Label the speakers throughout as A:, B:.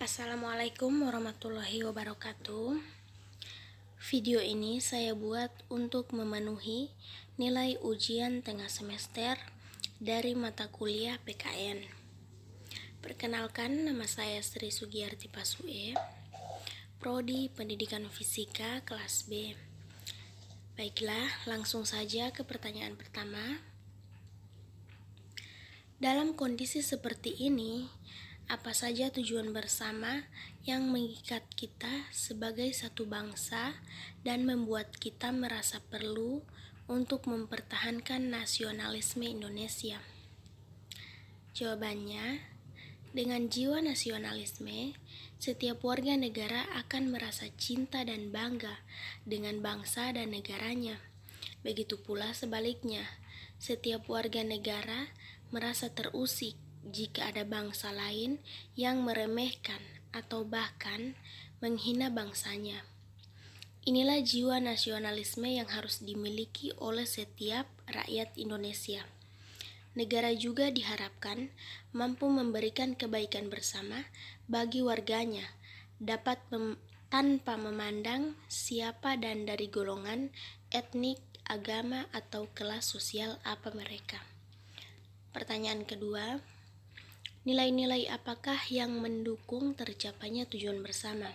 A: Assalamualaikum warahmatullahi wabarakatuh. Video ini saya buat untuk memenuhi nilai ujian tengah semester dari mata kuliah PKN. Perkenalkan, nama saya Sri Sugiyarti Pasue, Prodi Pendidikan Fisika kelas B. Baiklah, langsung saja ke pertanyaan pertama. Dalam kondisi seperti ini, apa saja tujuan bersama yang mengikat kita sebagai satu bangsa dan membuat kita merasa perlu untuk mempertahankan nasionalisme Indonesia? Jawabannya, dengan jiwa nasionalisme, setiap warga negara akan merasa cinta dan bangga dengan bangsa dan negaranya. Begitu pula sebaliknya, setiap warga negara merasa terusik jika ada bangsa lain yang meremehkan atau bahkan menghina bangsanya. Inilah jiwa nasionalisme yang harus dimiliki oleh setiap rakyat Indonesia. Negara juga diharapkan mampu memberikan kebaikan bersama bagi warganya, tanpa memandang siapa dan dari golongan, etnik, agama, atau kelas sosial apa mereka. Pertanyaan kedua, nilai-nilai apakah yang mendukung tercapainya tujuan bersama?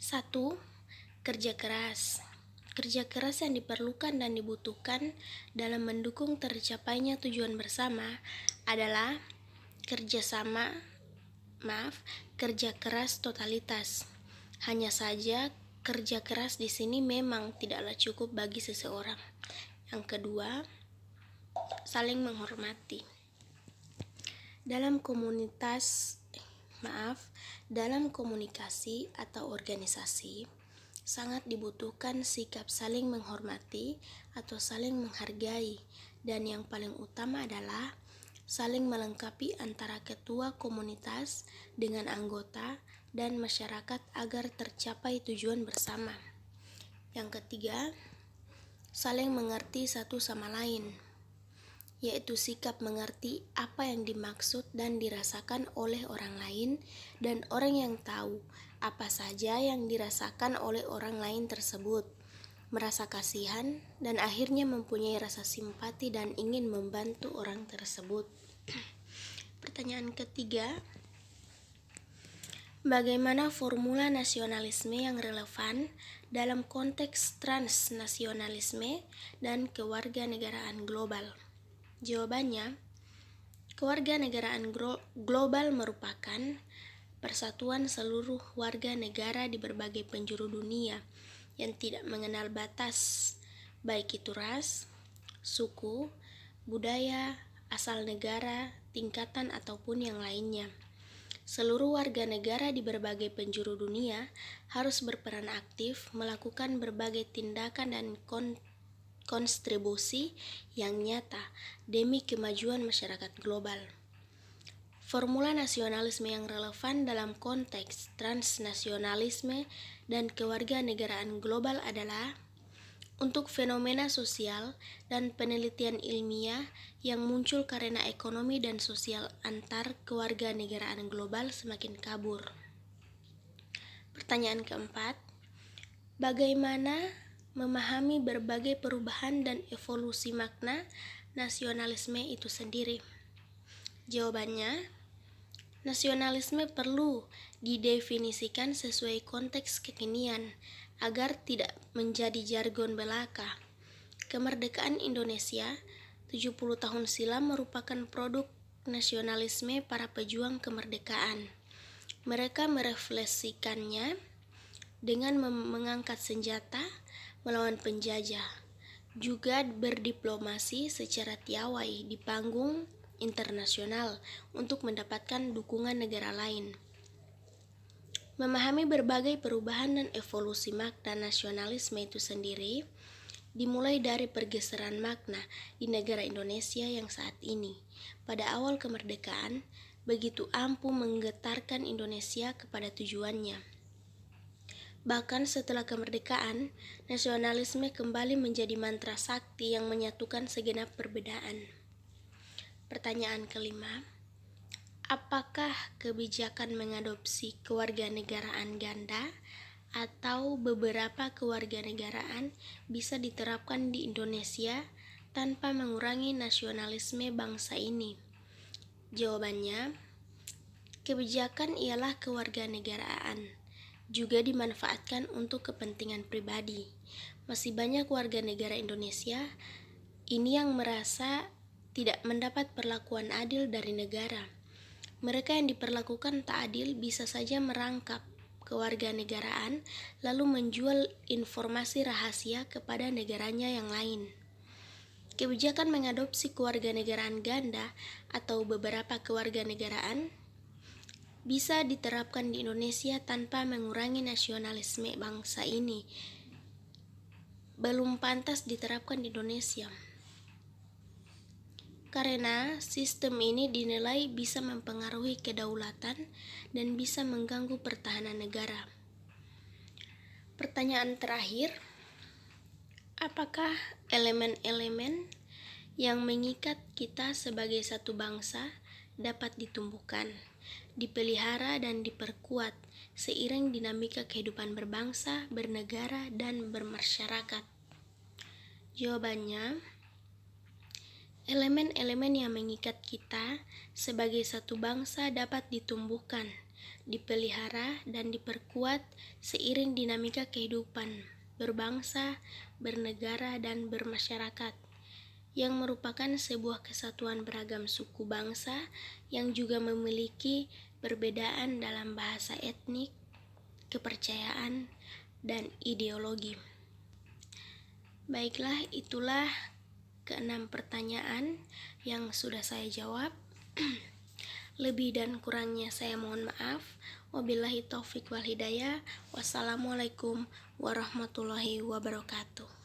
A: 1. Kerja keras. Kerja keras yang diperlukan dan dibutuhkan dalam mendukung tercapainya tujuan bersama adalah kerja keras totalitas. Hanya saja, kerja keras di sini memang tidaklah cukup bagi seseorang. Yang kedua, saling menghormati. Dalam komunikasi atau organisasi, sangat dibutuhkan sikap saling menghormati atau saling menghargai, dan yang paling utama adalah saling melengkapi antara ketua komunitas dengan anggota dan masyarakat agar tercapai tujuan bersama. Yang ketiga, saling mengerti satu sama lain, yaitu sikap mengerti apa yang dimaksud dan dirasakan oleh orang lain, dan orang yang tahu apa saja yang dirasakan oleh orang lain tersebut, merasa kasihan, dan akhirnya mempunyai rasa simpati dan ingin membantu orang tersebut. Pertanyaan ketiga, bagaimana formula nasionalisme yang relevan dalam konteks transnasionalisme dan kewarganegaraan global? Jawabannya, kewarganegaraan global merupakan persatuan seluruh warga negara di berbagai penjuru dunia yang tidak mengenal batas, baik itu ras, suku, budaya, asal negara, tingkatan, ataupun yang lainnya. Seluruh warga negara di berbagai penjuru dunia harus berperan aktif melakukan berbagai tindakan dan kontribusi yang nyata demi kemajuan masyarakat global. Formula nasionalisme yang relevan dalam konteks transnasionalisme dan kewarganegaraan global adalah untuk fenomena sosial dan penelitian ilmiah yang muncul karena ekonomi dan sosial antar kewarganegaraan global semakin kabur. Pertanyaan keempat, bagaimana memahami berbagai perubahan dan evolusi makna nasionalisme itu sendiri? Jawabannya, nasionalisme perlu didefinisikan sesuai konteks kekinian agar tidak menjadi jargon belaka. Kemerdekaan Indonesia 70 tahun silam merupakan produk nasionalisme para pejuang kemerdekaan. Mereka merefleksikannya dengan mengangkat senjata melawan penjajah, juga berdiplomasi secara piawai di panggung internasional untuk mendapatkan dukungan negara lain. Memahami berbagai perubahan dan evolusi makna nasionalisme itu sendiri dimulai dari pergeseran makna di negara Indonesia yang saat ini. Pada awal kemerdekaan, begitu ampuh menggetarkan Indonesia kepada tujuannya. Bahkan setelah kemerdekaan, nasionalisme kembali menjadi mantra sakti yang menyatukan segenap perbedaan. Pertanyaan kelima, Apakah kebijakan mengadopsi kewarganegaraan ganda atau beberapa kewarganegaraan bisa diterapkan di Indonesia tanpa mengurangi nasionalisme bangsa ini? Jawabannya, kebijakan ialah kewarganegaraan, juga dimanfaatkan untuk kepentingan pribadi. Masih banyak warga negara Indonesia ini yang merasa tidak mendapat perlakuan adil dari negara. Mereka yang diperlakukan tak adil bisa saja merangkap kewarganegaraan lalu menjual informasi rahasia kepada negaranya yang lain. Kebijakan mengadopsi kewarganegaraan ganda atau beberapa kewarganegaraan bisa diterapkan di Indonesia tanpa mengurangi nasionalisme bangsa ini. Belum pantas diterapkan di Indonesia karena sistem ini dinilai bisa mempengaruhi kedaulatan dan bisa mengganggu pertahanan negara. Pertanyaan terakhir, apakah elemen-elemen yang mengikat kita sebagai satu bangsa dapat ditumbuhkan, dipelihara dan diperkuat seiring dinamika kehidupan berbangsa, bernegara, dan bermasyarakat? Jawabannya, elemen-elemen yang mengikat kita sebagai satu bangsa dapat ditumbuhkan, dipelihara, dan diperkuat seiring dinamika kehidupan berbangsa, bernegara, dan bermasyarakat, yang merupakan sebuah kesatuan beragam suku bangsa yang juga memiliki perbedaan dalam bahasa etnik, kepercayaan, dan ideologi. Baiklah, itulah ke-6 pertanyaan yang sudah saya jawab. Lebih dan kurangnya saya mohon maaf. Wabillahi taufik wal hidayah. Wassalamualaikum warahmatullahi wabarakatuh.